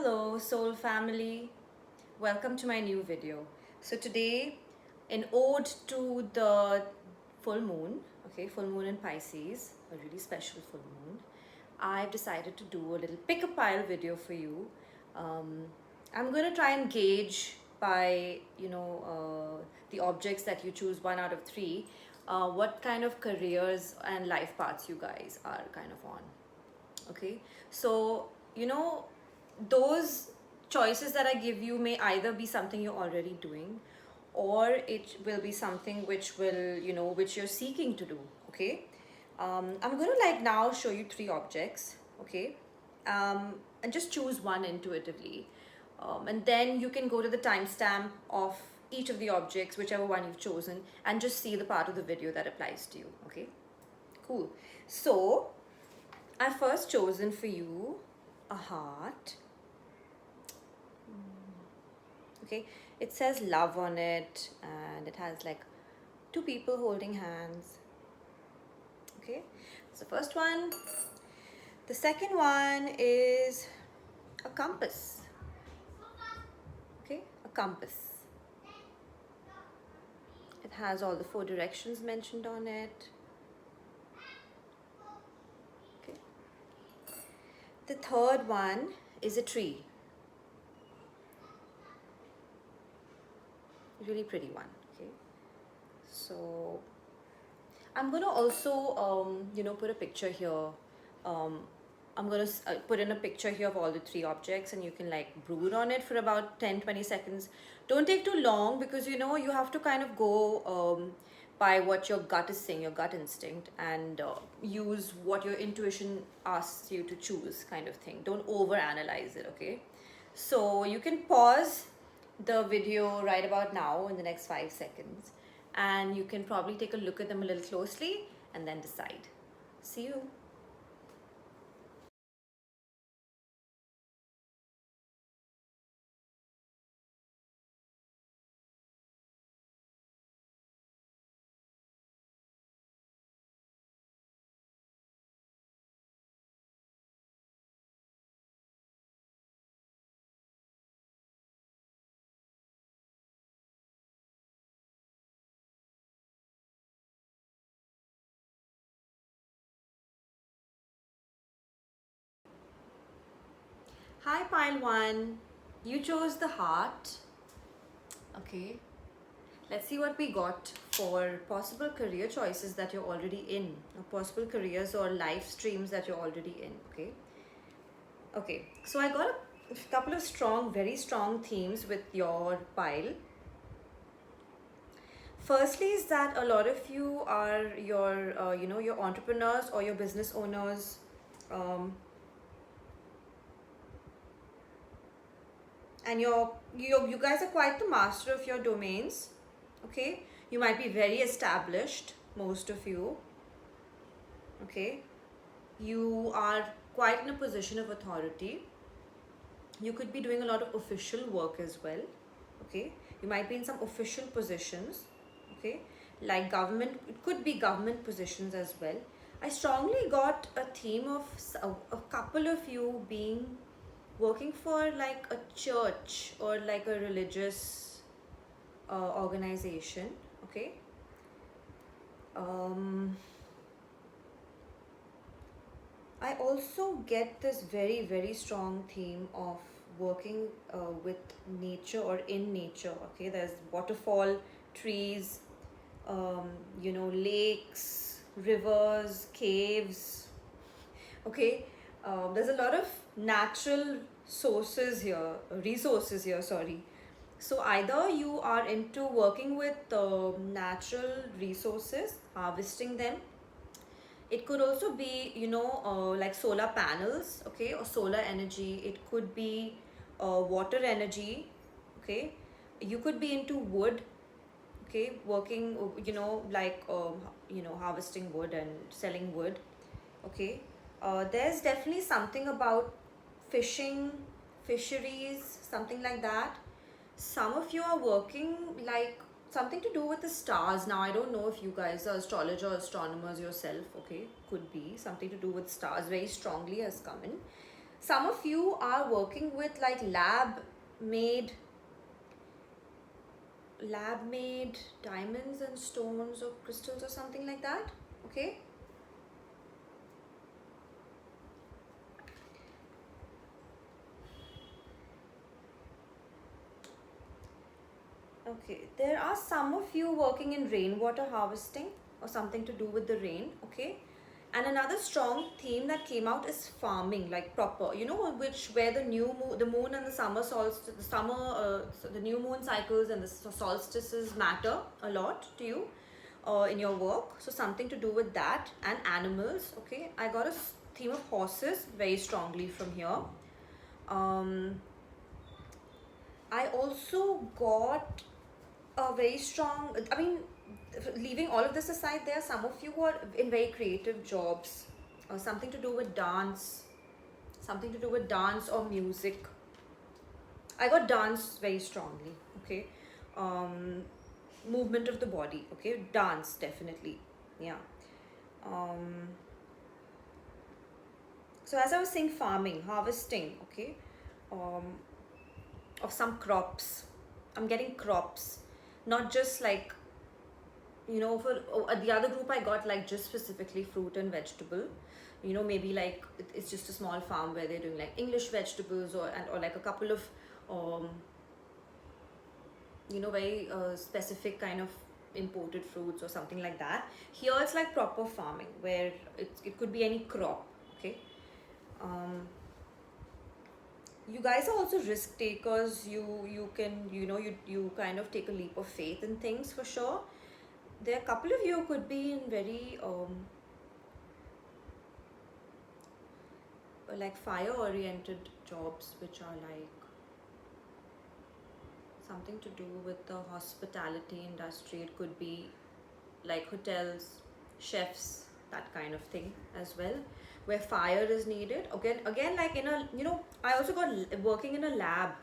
Hello, soul family. Welcome to my new video. So today, in ode to the full moon, okay, full moon in Pisces, a really special full moon, I've decided to do a little pick a pile video for you. Um, I'm going to try and gauge by, the objects that you choose one out of three, what kind of careers and life paths you guys are kind of on. Okay, so those choices that I give you may either be something you're already doing, or it will be something which will, which you're seeking to do. Okay, I'm going to like now show you three objects. Okay, and just choose one intuitively, and then you can go to the timestamp of each of the objects, whichever one you've chosen, and just see the part of the video that applies to you. Okay, cool. So I've first chosen for you a heart. Okay, it says love on it, and it has like two people holding hands. Okay, it's the first one. The second one is a compass. Okay, a compass. It has all the four directions mentioned on it. Okay, the third one is a tree. Really pretty one. Okay, so I'm gonna also put a picture here. um, I'm gonna put in a picture here of all the three objects, and you can like brood on it for about 10-20 seconds. Don't take too long, because you have to kind of go by what your gut is saying, your gut instinct, and use what your intuition asks you to choose, kind of thing. Don't over analyze it. Okay, so you can pause the video right about now in the next 5 seconds, and you can probably take a look at them a little closely and then decide. See you. Hi, pile one. You chose the heart. Okay. Let's see what we got for possible career choices that you're already in, or possible careers or life streams that you're already in. Okay. Okay. So I got a couple of very strong themes with your pile. Firstly, is that a lot of you are your entrepreneurs or your business owners. Um, and you guys are quite the master of your domains. Okay, you might be very established, most of you. Okay, you are quite in a position of authority. You could be doing a lot of official work as well. Okay, you might be in some official positions. Okay, like government, it could be government positions as well. I strongly got a theme of a couple of you being working for like a church or like a religious organization. Okay, I also get this very strong theme of working with nature or in nature. Okay, there's waterfall, trees, lakes, rivers, caves. Okay, there's a lot of natural resources here, sorry. So either you are into working with natural resources, harvesting them. It could also be, like solar panels, okay, or solar energy. It could be water energy, okay. You could be into wood, okay, working, like, harvesting wood and selling wood, okay. There's definitely something about fishing, fisheries, something like that. Some of you are working like something to do with the stars. Now, I don't know if you guys are astrologers or astronomers yourself, okay? Could be something to do with stars, very strongly has come in. Some of you are working with like lab made diamonds and stones or crystals or something like that. Okay. Okay, there are some of you working in rainwater harvesting or something to do with the rain. Okay. And another strong theme that came out is farming, like proper, you know, where the moon and the summer solstice, the new moon cycles and the solstices matter a lot to you, in your work. So something to do with that and animals. Okay, I got a theme of horses very strongly from here. I also got a very strong. I mean, leaving all of this aside, there are some of you who are in very creative jobs, something to do with dance or music. I got dance very strongly. Okay, movement of the body. Okay, dance definitely. Yeah. Um, so as I was saying, farming, harvesting. Okay, um, of some crops. I'm getting crops, not just like, you know, for the other group I got like just specifically fruit and vegetable. You know, maybe like it's just a small farm where they're doing like English vegetables or like a couple of um, you know, very specific kind of imported fruits or something like that. Here it's like proper farming where it could be any crop. Okay. um, you guys are also risk takers. You can, you know, you kind of take a leap of faith in things for sure. There are a couple of you who could be in very like fire oriented jobs, which are like something to do with the hospitality industry. It could be like hotels, chefs, that kind of thing as well, where fire is needed. Again, like in a, you know, I also got working in a lab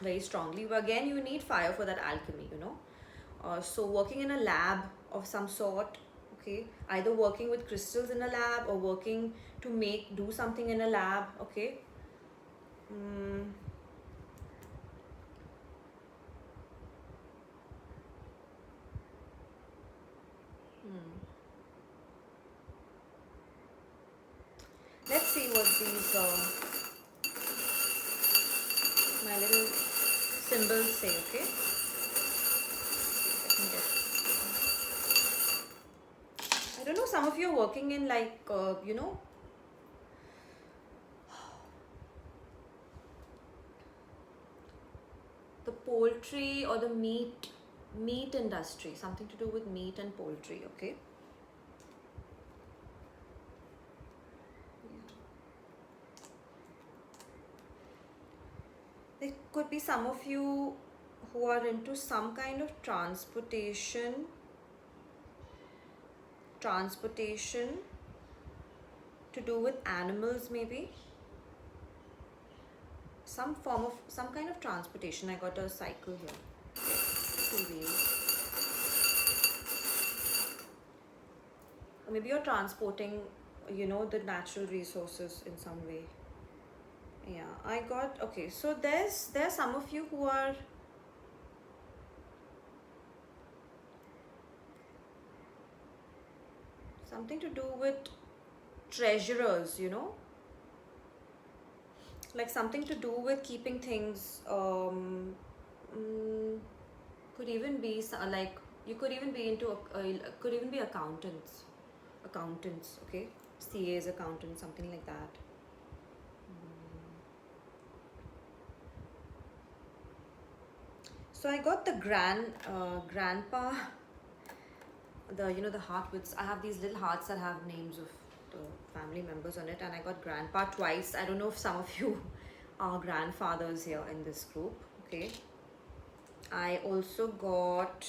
very strongly, where again you need fire for that alchemy, you know. So working in a lab of some sort. Okay, either working with crystals in a lab or working to do something in a lab. Okay. mm, hmm. Let's see what these my little symbols say. Okay. Let me I don't know, some of you are working in like you know, the poultry or the meat industry, something to do with meat and poultry. Okay. There could be some of you who are into some kind of transportation to do with animals, maybe some kind of transportation. I got a cycle here, 2 wheels. Or maybe you're transporting, you know, the natural resources in some way. Yeah, I got, okay, so there's some of you who are something to do with treasurers, you know, like something to do with keeping things. Could even be like you could even be into could even be accountants. Okay, CAs, accountants, something like that. So I got the grandpa, the, you know, the heart with, I have these little hearts that have names of the family members on it, and I got grandpa twice. I don't know if some of you are grandfathers here in this group. Okay. I also got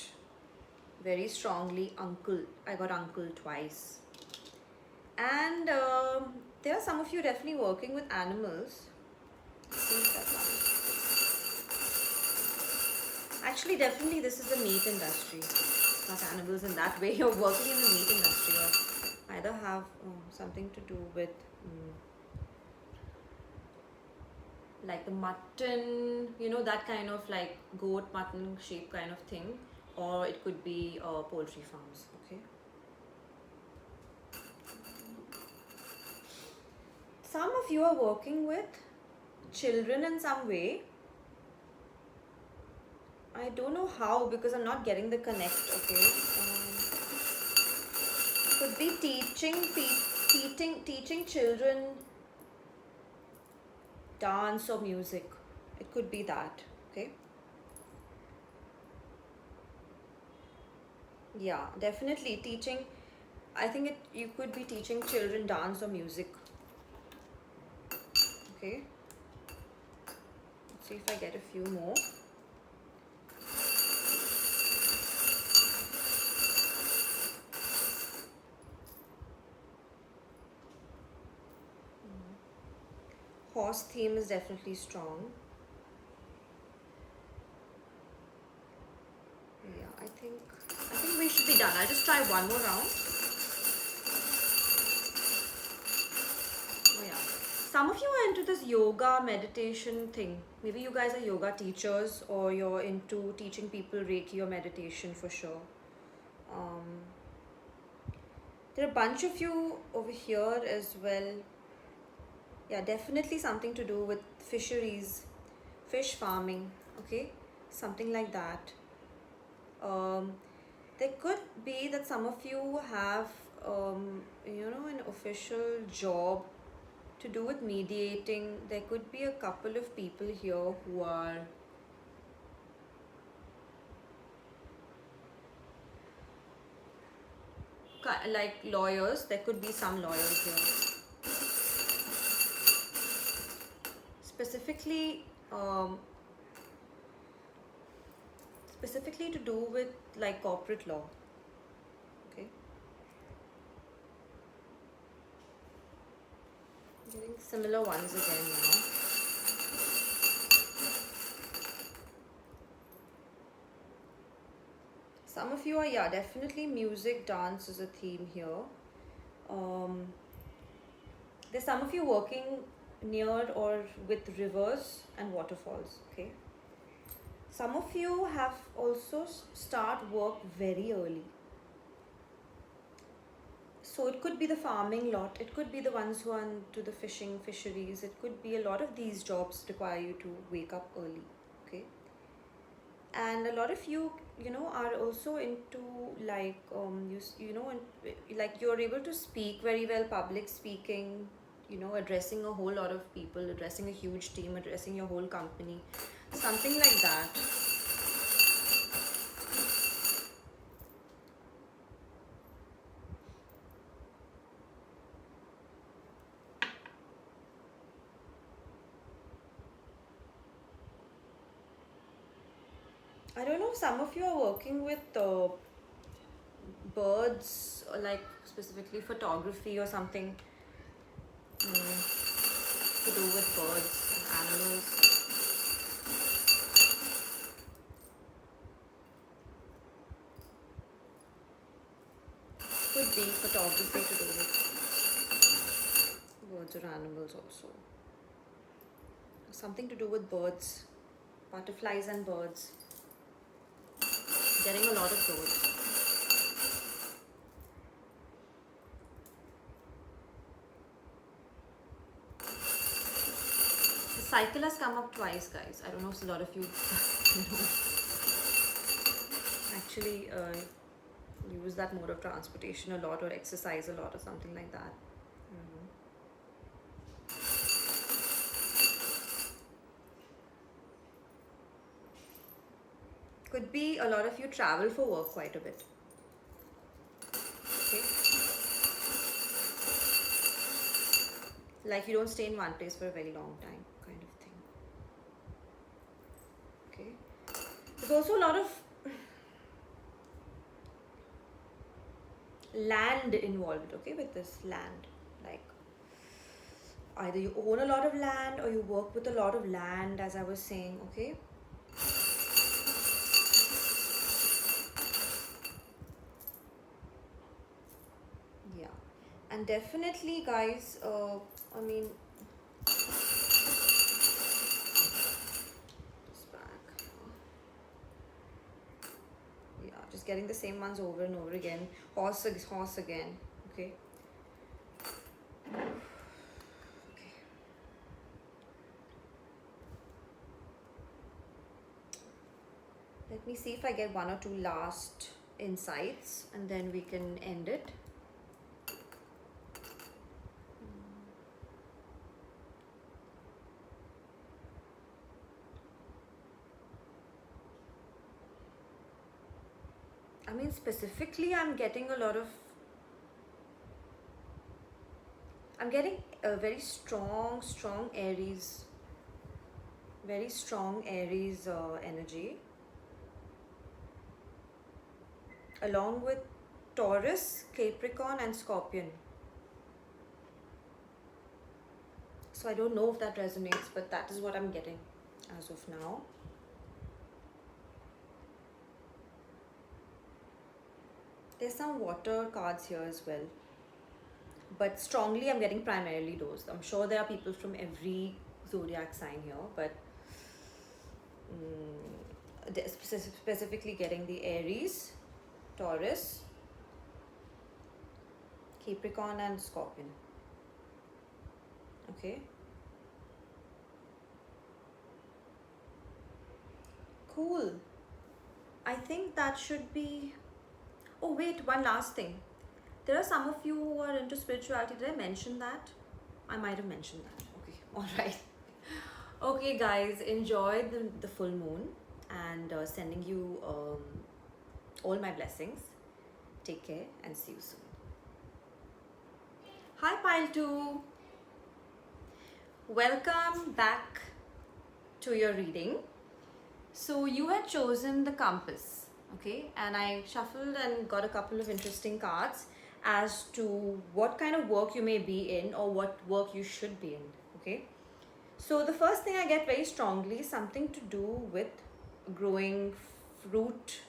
very strongly uncle. I got uncle twice. And there are some of you definitely working with animals. Actually, definitely this is the meat industry, not animals in that way. You're working in the meat industry, or either have something to do with like the mutton, you know, that kind of like goat mutton shape kind of thing, or it could be poultry farms. Okay, some of you are working with children in some way. I don't know how, because I'm not getting the connect. Okay, could be teaching children dance or music. It could be that. Okay, yeah, definitely teaching. I think you could be teaching children dance or music. Okay, let's see if I get a few more. Horse theme is definitely strong. Yeah, I think we should be done. I'll just try one more round. Oh yeah. Some of you are into this yoga meditation thing. Maybe you guys are yoga teachers, or you're into teaching people Reiki or meditation for sure. There are a bunch of you over here as well. Yeah, definitely something to do with fisheries, fish farming, okay? Something like that. There could be that some of you have, an official job to do with mediating. There could be a couple of people here who are like lawyers. There could be some lawyers here. Specifically, specifically to do with like corporate law. Okay. Getting similar ones again now. Some of you are, yeah, definitely music, dance is a theme here. There's some of you working near or with rivers and waterfalls, okay? Some of you have also start work very early. So it could be the farming lot, it could be the ones who are into the fisheries, it could be a lot of these jobs require you to wake up early, okay? And a lot of you, are also into like, like you're able to speak very well, public speaking, addressing a whole lot of people, addressing a huge team, addressing your whole company, something like that. I don't know, some of you are working with birds, or like specifically photography or something to do with birds and animals. Could be photography to do with birds or animals also. Something to do with birds, butterflies and birds. Getting a lot of those. The cycle has come up twice, guys. I don't know if a lot of you, actually use that mode of transportation a lot, or exercise a lot, or something like that. Could be a lot of you travel for work quite a bit. Okay. Like you don't stay in one place for a very long time, kind of thing. Okay. There's also a lot of land involved, okay, with this land. Like either you own a lot of land or you work with a lot of land, as I was saying, okay. Yeah, and definitely, guys, I mean, getting the same ones over and over again. Horse again. Okay. Let me see if I get one or two last insights and then we can end it. I mean, specifically, I'm getting a very strong Aries, very strong Aries energy, along with Taurus, Capricorn, and Scorpion. So I don't know if that resonates, but that is what I'm getting as of now. There's some water cards here as well, but strongly I'm getting primarily those. I'm sure there are people from every zodiac sign here, but specifically getting the Aries, Taurus, Capricorn, and Scorpion. Okay. Cool. I think that should be... Oh wait, one last thing. There are some of you who are into spirituality. Did I mention that? I might have mentioned that. Okay, alright. Okay guys, enjoy the full moon, and sending you all my blessings. Take care and see you soon. Hi Pile 2. Welcome back to your reading. So you had chosen the compass. Okay, and I shuffled and got a couple of interesting cards as to what kind of work you may be in or what work you should be in. Okay, so the first thing I get very strongly is something to do with growing fruit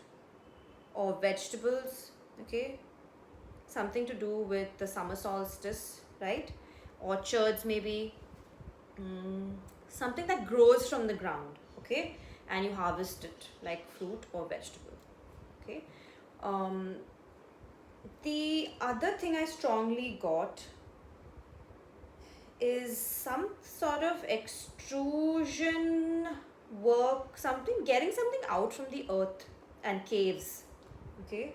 or vegetables. Okay, something to do with the summer solstice, right? Orchards maybe, something that grows from the ground. Okay, and you harvest it like fruit or vegetable. Okay. The other thing I strongly got is some sort of extrusion work, getting something out from the earth and caves. Okay.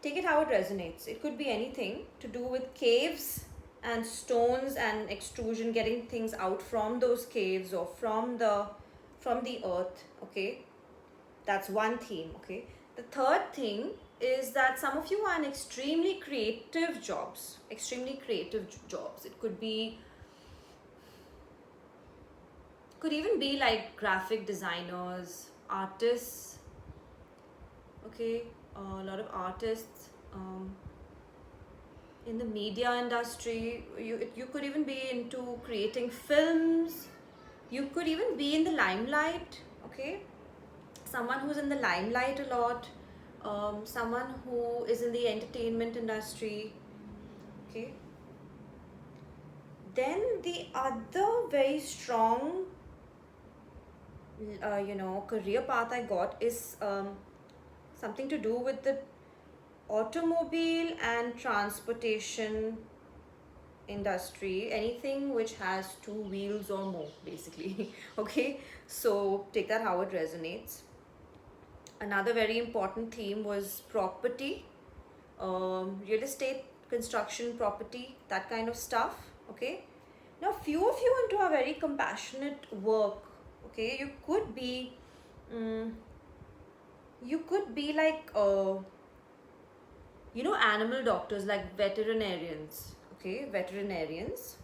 Take it how it resonates. It could be anything to do with caves and stones and extrusion, getting things out from those caves or from the earth. Okay, that's one theme. Okay, the third thing is that some of you are in extremely creative jobs. It could even be like graphic designers, artists. Okay, a lot of artists in the media industry. You could even be into creating films. You could even be in the limelight. Okay, someone who's in the limelight a lot, someone who is in the entertainment industry. Okay, then the other very strong career path I got is something to do with the automobile and transportation industry, anything which has two wheels or more, basically. Okay, so take that how it resonates. Another very important theme was property, real estate, construction, property, that kind of stuff. Okay, now few of you into a very compassionate work. Okay, you could be like animal doctors, like veterinarians. Okay, veterinarians,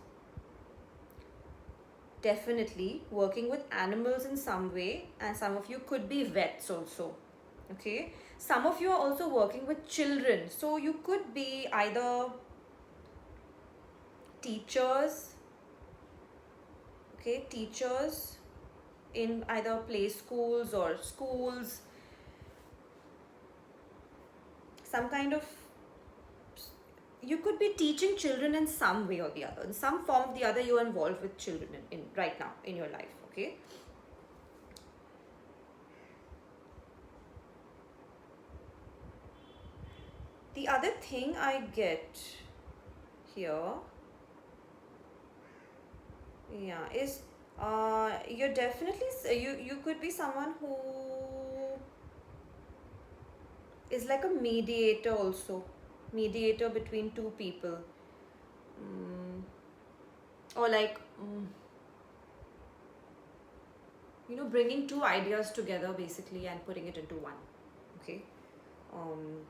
definitely working with animals in some way, and some of you could be vets also. Okay, some of you are also working with children, so you could be either teachers. Okay, teachers in either play schools or schools, some kind of, you could be teaching children in some way or the other. In some form or the other, you are involved with children in right now in your life. Okay, The other thing I get here, yeah, is you're definitely you could be someone who is like a mediator also, mediator between two people, or like bringing two ideas together basically and putting it into one. Okay. um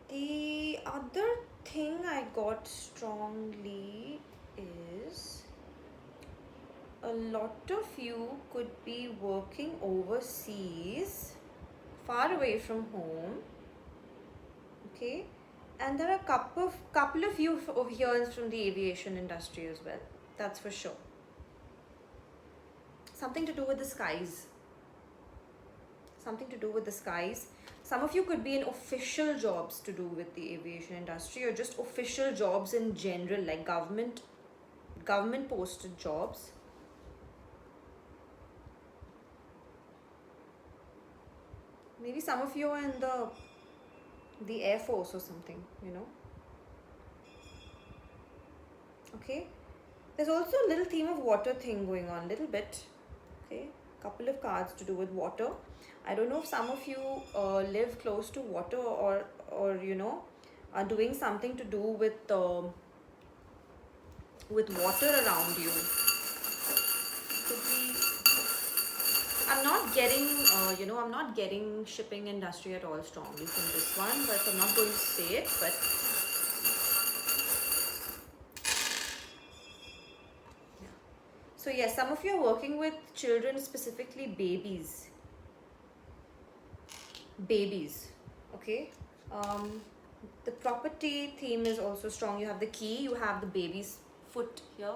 the other thing I got strongly is a lot of you could be working overseas, far away from home. Okay. And there are a couple of you over here from the aviation industry as well, that's for sure. Something to do with the skies. Something to do with the skies. Some of you could be in official jobs to do with the aviation industry, or just official jobs in general, like government posted jobs. Maybe some of you are in the Air Force or something, Okay. There's also a little theme of water thing going on, little bit. Okay. Couple of cards to do with water. I don't know if some of you live close to water, or are doing something to do with water around you. Could be. I'm not getting shipping industry at all strongly from this one, but I'm not going to say it. But yeah. So yes, some of you are working with children, specifically babies. Okay. The property theme is also strong. You have the key, you have the baby's foot here.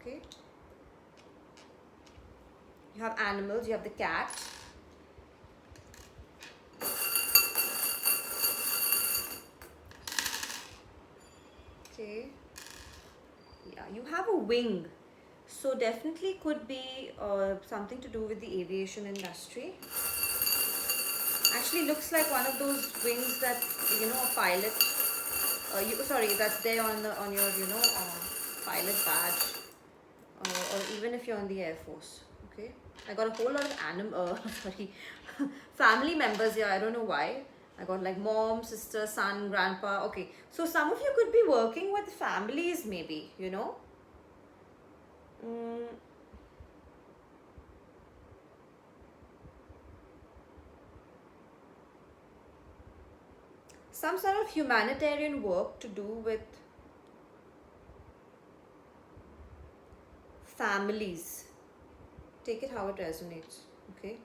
Okay. You have animals, you have the cat. Okay. Yeah, you have a wing. So definitely could be something to do with the aviation industry. Actually looks like one of those wings that a pilot that's there on your pilot badge, or even if you're in the Air Force. Okay. I got a whole lot of family members here. I don't know why. I got like mom, sister, son, grandpa. Okay. So some of you could be working with families, maybe, some sort of humanitarian work to do with families. Take it how it resonates. Okay.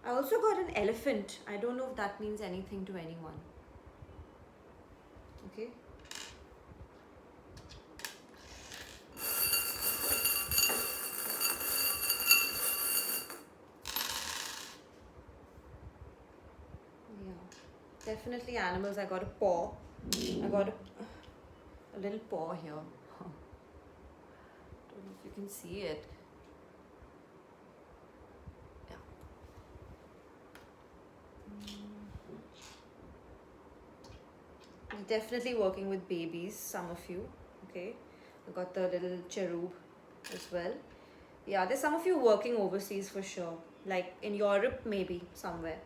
I also got an elephant. I don't know if that means anything to anyone. Okay. Yeah. Definitely animals. I got a paw. I got a little paw here. Don't know if you can see it. Definitely working with babies, some of you. Okay. I got the little cherub as well. Yeah, there's some of you working overseas for sure. Like in Europe, maybe somewhere.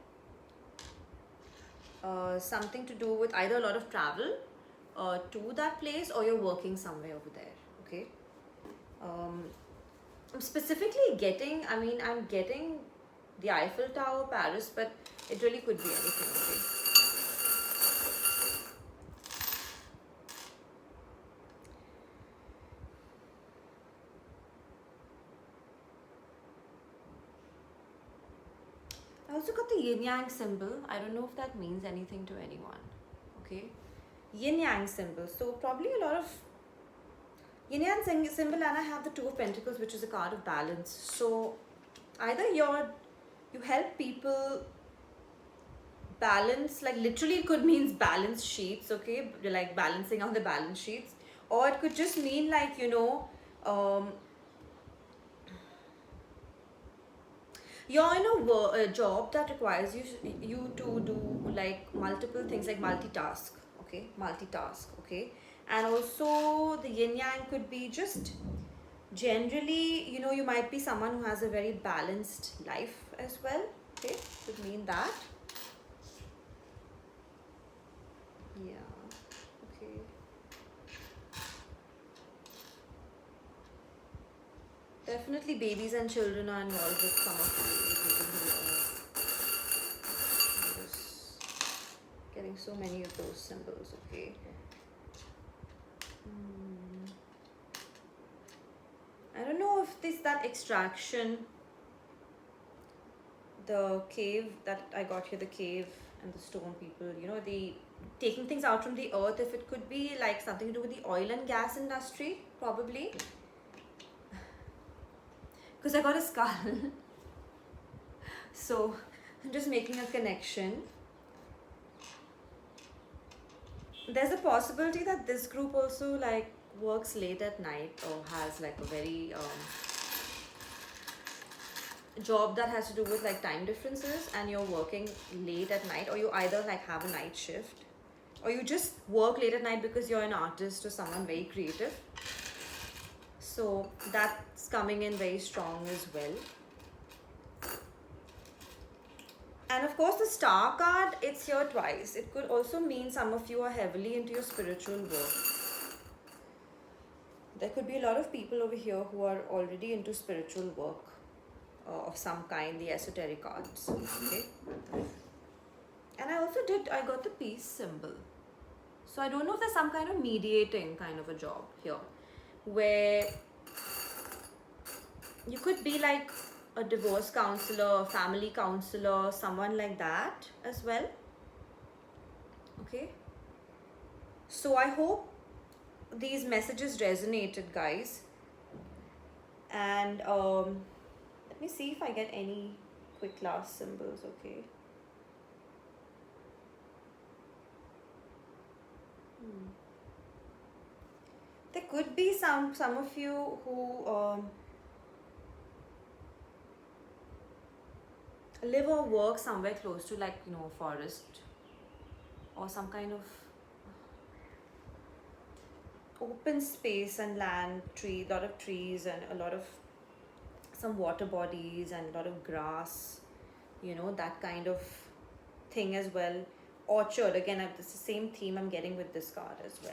Something to do with either a lot of travel to that place, or you're working somewhere over there. Okay. I'm specifically getting, I'm getting the Eiffel Tower, Paris, but it really could be anything. Okay. I also got the yin yang symbol. I don't know if that means anything to anyone. Okay. Yin yang symbol. So probably a lot of yin yang symbol, and I have the Two of Pentacles, which is a card of balance. So either you help people balance, like literally it could mean balance sheets, okay, like balancing out the balance sheets, or it could just mean like You're in a job that requires you to do like multiple things, like multitask. Okay, multitask. Okay, and also the yin yang could be just generally, you might be someone who has a very balanced life as well. Okay, could mean that. Yeah. Okay. Definitely, babies and children are involved with some of the people who are just getting so many of those symbols. Okay. Hmm. I don't know if this that extraction, the cave that I got here, the cave and the stone people, the taking things out from the earth, if it could be like something to do with the oil and gas industry, probably. Because I got a skull. So I'm just making a connection. There's a possibility that this group also like works late at night or has like a very job that has to do with like time differences, and you're working late at night, or you either like have a night shift, or you just work late at night because you're an artist or someone very creative. So that's coming in very strong as well. And of course, the star card, it's here twice. It could also mean some of you are heavily into your spiritual work. There could be a lot of people over here who are already into spiritual work of some kind, the esoteric arts. Okay. And I got the peace symbol. So I don't know if there's some kind of mediating kind of a job here, where you could be like a divorce counselor, family counselor, someone like that as well. Okay. So I hope these messages resonated, guys. And let me see if I get any quick last symbols. Okay. There could be some of you who live or work somewhere close to like forest or some kind of open space and land, lot of trees and a lot of some water bodies and a lot of grass, that kind of thing as well. Orchard, again, it's the same theme I'm getting with this card as well,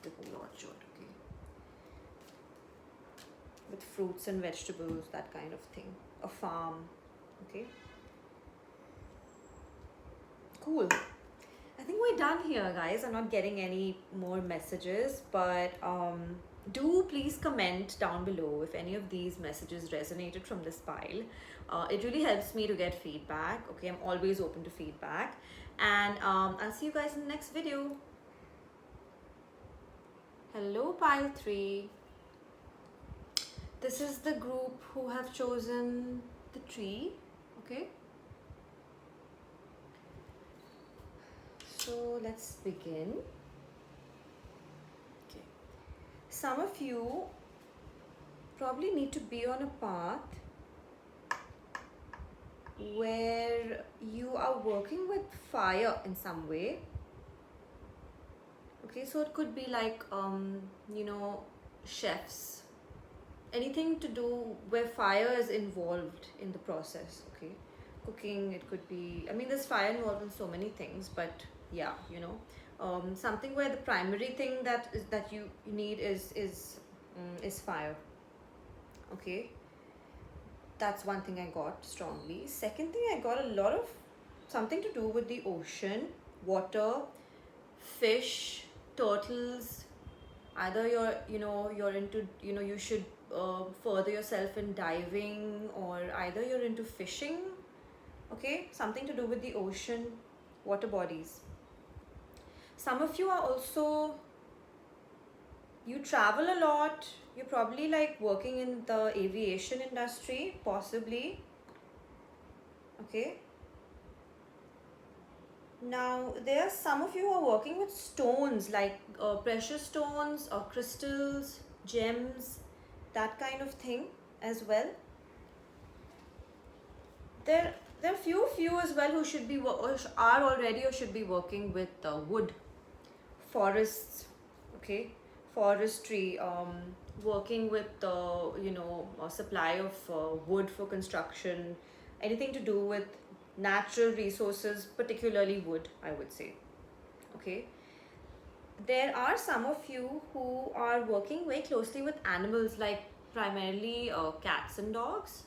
the whole orchard. Okay, with fruits and vegetables, that kind of thing, a farm. Okay, cool. I think we're done here, guys. I'm not getting any more messages, but do please comment down below if any of these messages resonated from this pile. It really helps me to get feedback. Okay, I'm always open to feedback, and I'll see you guys in the next video. Hello, pile 3. This is the group who have chosen the tree. Okay. So let's begin. Okay. Some of you probably need to be on a path where you are working with fire in some way. Okay, so it could be like chefs, anything to do where fire is involved in the process. Okay, cooking, it could be, I mean, there's fire involved in so many things, but yeah, something where the primary thing that you need is fire. Okay, that's one thing I got strongly. Second thing, I got a lot of something to do with the ocean, water, fish, turtles. Either you're into, you should further yourself in diving, or either you're into fishing. Okay, something to do with the ocean, water bodies. Some of you are also, you travel a lot. You're probably like working in the aviation industry, possibly. Okay. Now, there are some of you who are working with stones, like precious stones or crystals, gems, that kind of thing as well. there are few as well who should be or are already or should be working with wood, forests, okay, forestry, working with a supply of wood for construction, anything to do with natural resources, particularly wood, I would say. Okay, there are some of you who are working very closely with animals, like primarily cats and dogs.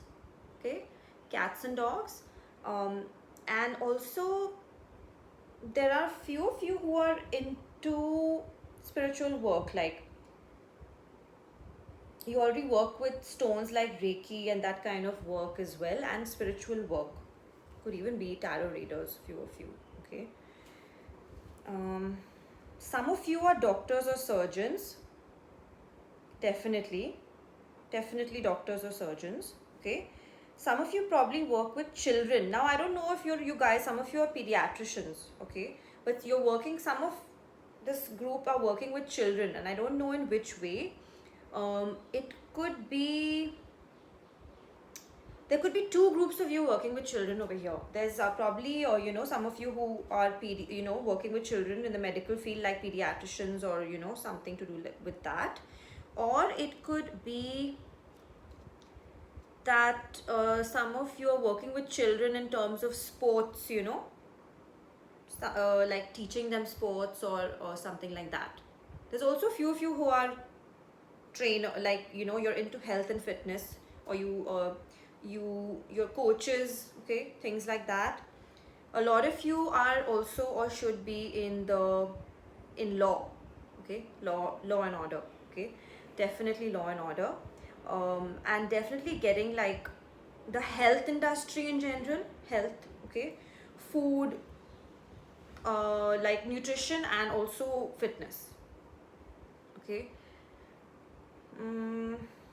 Okay, cats and dogs, um, and also there are few of you who are into spiritual work, like you already work with stones like Reiki and that kind of work as well, and spiritual work. Could even be tarot readers, few of you. Okay. Um, some of you are doctors or surgeons. Definitely, definitely doctors or surgeons. Okay. Some of you probably work with children. Now I don't know if you guys, some of you are pediatricians. Okay, but you're working. Some of this group are working with children, and I don't know in which way. It could be, there could be two groups of you working with children over here. There's probably some of you who are working with children in the medical field, like pediatricians, or something to do with that. Or it could be that some of you are working with children in terms of sports, like teaching them sports, or something like that. There's also a few of you who are trainer, like you're into health and fitness, or you're coaches, okay, things like that. A lot of you are also or should be in law, okay, law and order, okay, definitely law and order, and definitely getting like the health industry in general, health, okay, food, like nutrition and also fitness, okay.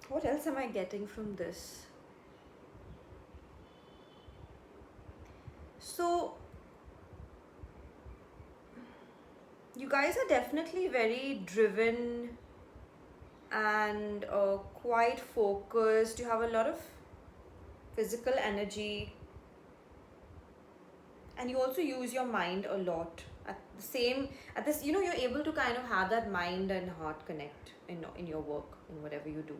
What else am I getting from this? So, you guys are definitely very driven and quite focused. You have a lot of physical energy, and you also use your mind a lot. At this, you're able to kind of have that mind and heart connect in your work, in whatever you do,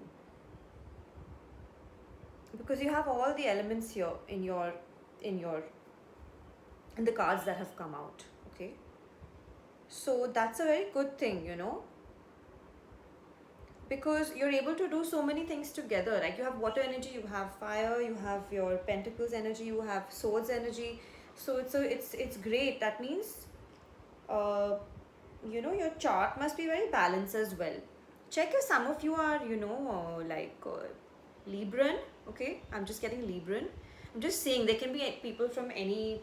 because you have all the elements here in the cards that have come out. Okay, so that's a very good thing, because you're able to do so many things together. Like you have water energy, you have fire, you have your pentacles energy, you have swords energy. So it's great. That means your chart must be very balanced as well. Check if some of you are Libran. Okay, I'm just getting Libran. I'm just saying there can be people from any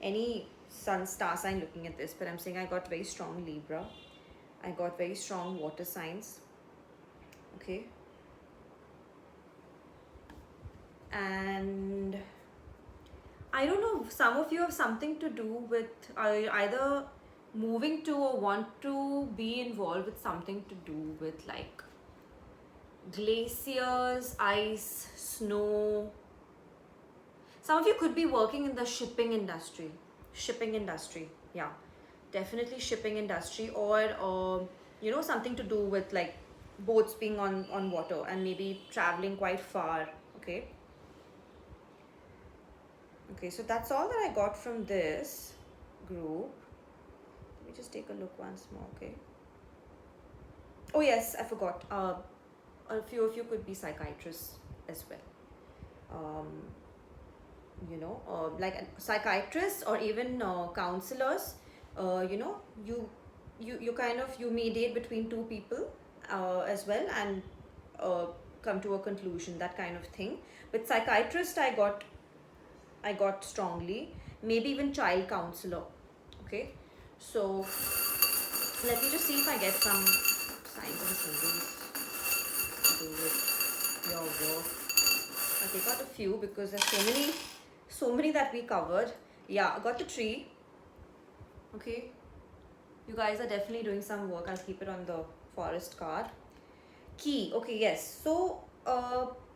any sun star sign looking at this, but I'm saying I got very strong Libra, I got very strong water signs, okay, and I don't know, some of you have something to do with either moving to or want to be involved with something to do with like glaciers, ice, snow. Some of you could be working in the shipping industry, yeah, definitely shipping industry, or something to do with like boats being on water and maybe traveling quite far. Okay, so that's all that I got from this group. Let me just take a look once more. Okay, oh yes, I forgot, a few of you could be psychiatrists as well, like psychiatrists, or even counselors. You kind of you mediate between two people as well, and come to a conclusion, that kind of thing. But psychiatrist I got strongly, maybe even child counselor. Okay, so let me just see if I get some signs and symbols to do with your work. I take out a few because there's so many that we covered. Yeah, I got the tree. Okay, you guys are definitely doing some work. I'll keep it on the forest card. Key. Okay, yes. So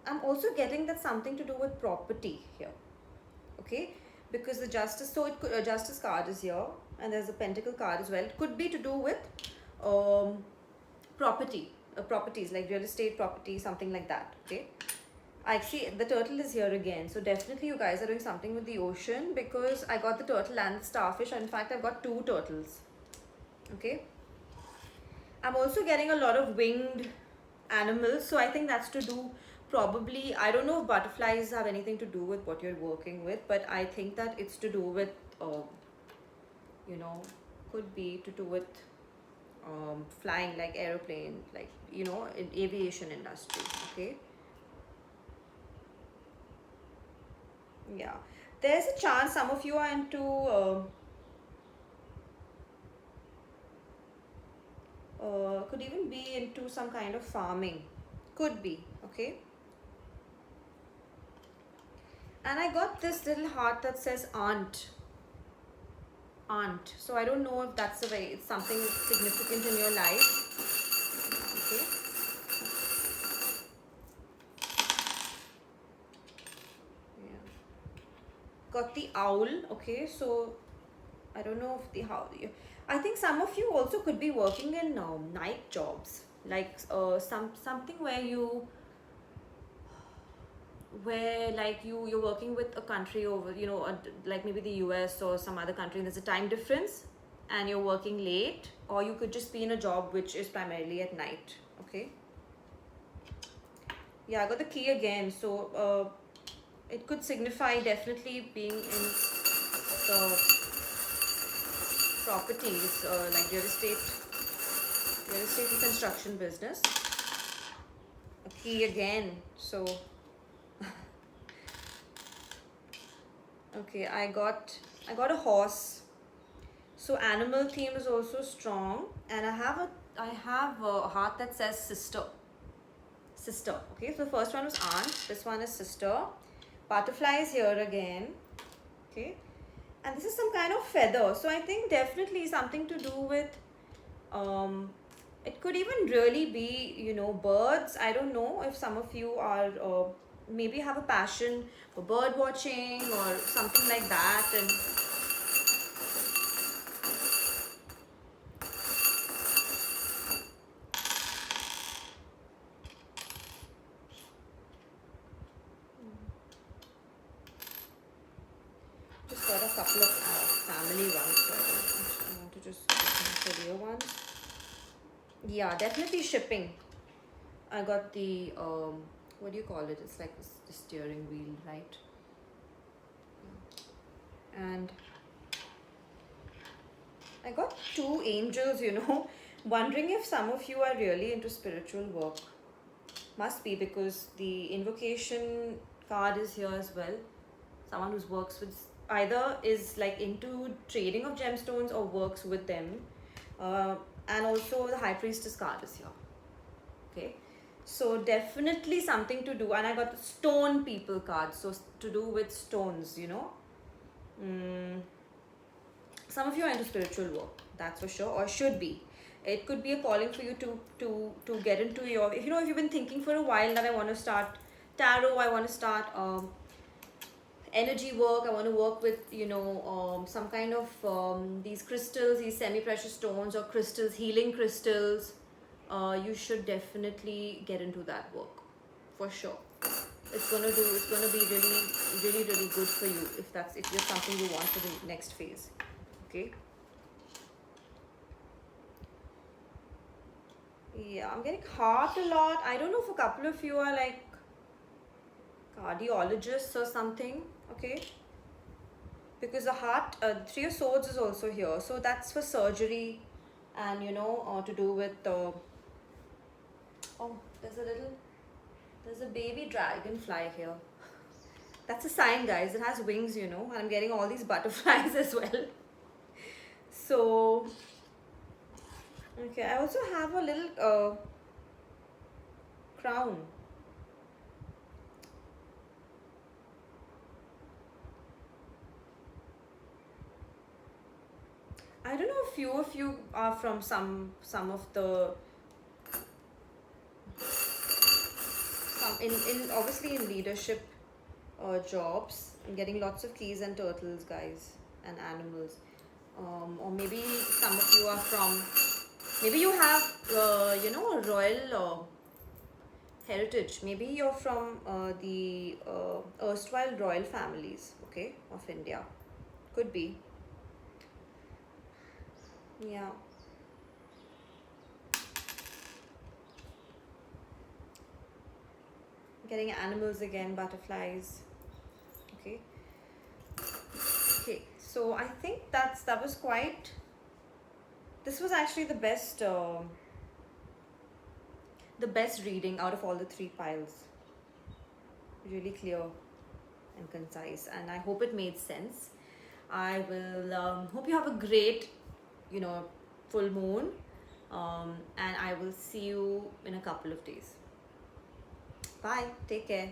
I'm also getting that something to do with property here. Okay, because the justice, so it could, a justice card is here, and there's a pentacle card as well. It could be to do with um, property, properties like real estate property, something like that. Okay, actually the turtle is here again, so definitely you guys are doing something with the ocean, because I got the turtle and the starfish. In fact, I've got two turtles. Okay, I'm also getting a lot of winged animals, so I think that's to do, probably, I don't know if butterflies have anything to do with what you're working with, but I think that it's to do with you know, could be to do with flying, like aeroplane, like, you know, in aviation industry. Okay, yeah, there's a chance some of you are into could even be into some kind of farming, could be. Okay, and I got this little heart that says aunt, so I don't know if that's the way, it's something significant in your life. Okay, yeah, got the owl. Okay, so I don't know if the how you, I think some of you also could be working in night jobs, like something where like you're working with a country over, you know, like maybe the US or some other country, and there's a time difference, and you're working late, or you could just be in a job which is primarily at night. Okay, yeah, I got the key again, so it could signify definitely being in the properties, like real estate and construction business. A key again, so okay, I got a horse. So animal theme is also strong, and I have a heart that says sister. Sister. Okay, so the first one was aunt. This one is sister. Butterfly is here again. Okay, and this is some kind of feather. So I think definitely something to do with it could even really be, you know, birds. I don't know if some of you are maybe have a passion for bird watching or something like that, and just got a couple of family ones. So I want to just get some career ones. Yeah, definitely shipping. I got the what do you call it? It's like the steering wheel, right? And I got two angels, you know, wondering if some of you are really into spiritual work. Must be, because the invocation card is here as well. Someone who works with, either is like into trading of gemstones or works with them. And also the high priestess card is here. Okay, so definitely something to do. And I got the stone people card, so to do with stones, you know. Some of you are into spiritual work, that's for sure, or should be. It could be a calling for you to get into your, if you know, if you've been thinking for a while that I want to start tarot, I want to start energy work, I want to work with, you know, some kind of these crystals, these semi-precious stones or crystals, healing crystals, you should definitely get into that work for sure. It's gonna be really good for you, if you're something you want for the next phase. Okay, yeah, I'm getting heart a lot. I don't know if a couple of you are like cardiologists or something. Okay, because the heart, three of swords is also here, so that's for surgery, and you know, to do with oh, there's a baby dragonfly here. That's a sign, guys. It has wings, you know, and I'm getting all these butterflies as well. So okay, I also have a little crown. I don't know if few of you are from some of the in obviously in leadership jobs. I'm getting lots of keys and turtles, guys, and animals. Or maybe some of you are from, maybe you have, a royal heritage. Maybe you're from the erstwhile royal families, okay, of India. Could be. Yeah. Getting animals again, butterflies. Okay. Okay. So I think that was quite. This was actually the best reading out of all the three piles. Really clear and concise, and I hope it made sense. I will hope you have a great, you know, full moon, and I will see you in a couple of days. Bye. Take care.